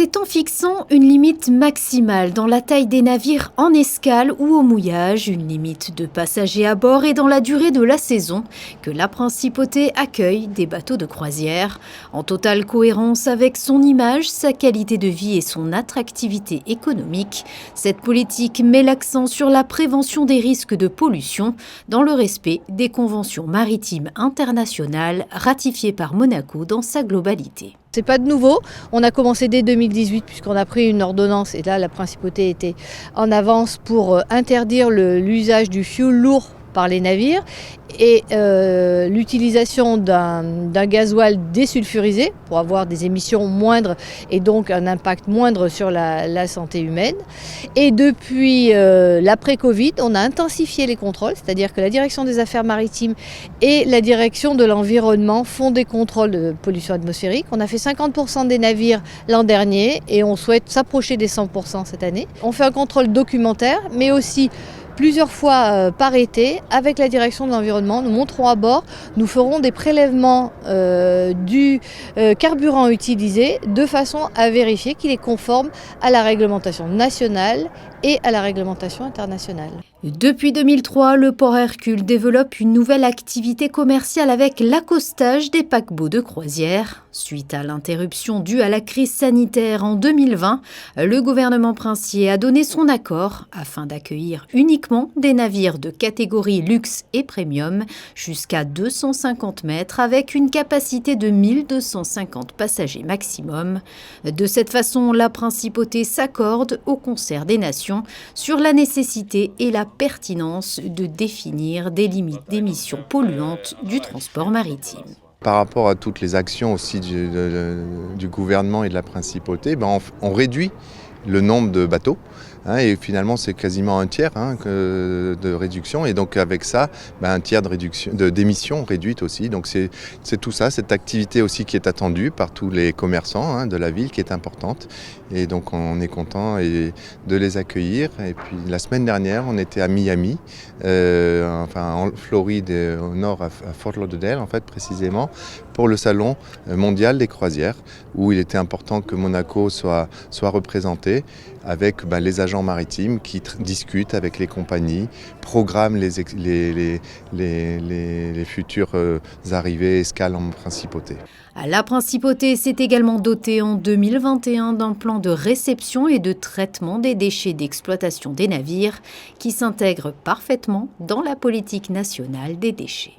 C'est en fixant une limite maximale dans la taille des navires en escale ou au mouillage, une limite de passagers à bord et dans la durée de la saison que la Principauté accueille des bateaux de croisière. En totale cohérence avec son image, sa qualité de vie et son attractivité économique, cette politique met l'accent sur la prévention des risques de pollution dans le respect des conventions maritimes internationales ratifiées par Monaco dans sa globalité. C'est pas de nouveau, on a commencé dès 2018 puisqu'on a pris une ordonnance et là la Principauté était en avance pour interdire l'usage du fioul lourd par les navires et l'utilisation d'un gasoil désulfurisé pour avoir des émissions moindres et donc un impact moindre sur la santé humaine. Et depuis l'après-Covid, on a intensifié les contrôles, c'est-à-dire que la Direction des Affaires maritimes et la Direction de l'Environnement font des contrôles de pollution atmosphérique. On a fait 50% des navires l'an dernier et on souhaite s'approcher des 100% cette année. On fait un contrôle documentaire, mais aussi plusieurs fois par été, avec la direction de l'environnement, nous monterons à bord, nous ferons des prélèvements du carburant utilisé de façon à vérifier qu'il est conforme à la réglementation nationale et à la réglementation internationale. Depuis 2003, le port Hercule développe une nouvelle activité commerciale avec l'accostage des paquebots de croisière. Suite à l'interruption due à la crise sanitaire en 2020, le gouvernement princier a donné son accord afin d'accueillir uniquement des navires de catégorie luxe et premium jusqu'à 250 mètres avec une capacité de 1250 passagers maximum. De cette façon, la Principauté s'accorde au concert des nations sur la nécessité et la pertinence de définir des limites d'émissions polluantes du transport maritime. Par rapport à toutes les actions aussi du gouvernement et de la Principauté, on réduit le nombre de bateaux. Et finalement, c'est quasiment un tiers de réduction. Et donc, avec ça, un tiers de réduction d'émissions réduites aussi. Donc, c'est tout ça, cette activité aussi qui est attendue par tous les commerçants de la ville, qui est importante. Et donc, on est content de les accueillir. Et puis, la semaine dernière, on était à Miami, en Floride, au nord, à Fort Lauderdale, en fait, précisément, pour le salon mondial des croisières, où il était important que Monaco soit représenté avec les agents maritimes qui discutent avec les compagnies, programment les futures arrivées escales en Principauté. La Principauté s'est également dotée en 2021 d'un plan de réception et de traitement des déchets d'exploitation des navires qui s'intègre parfaitement dans la politique nationale des déchets.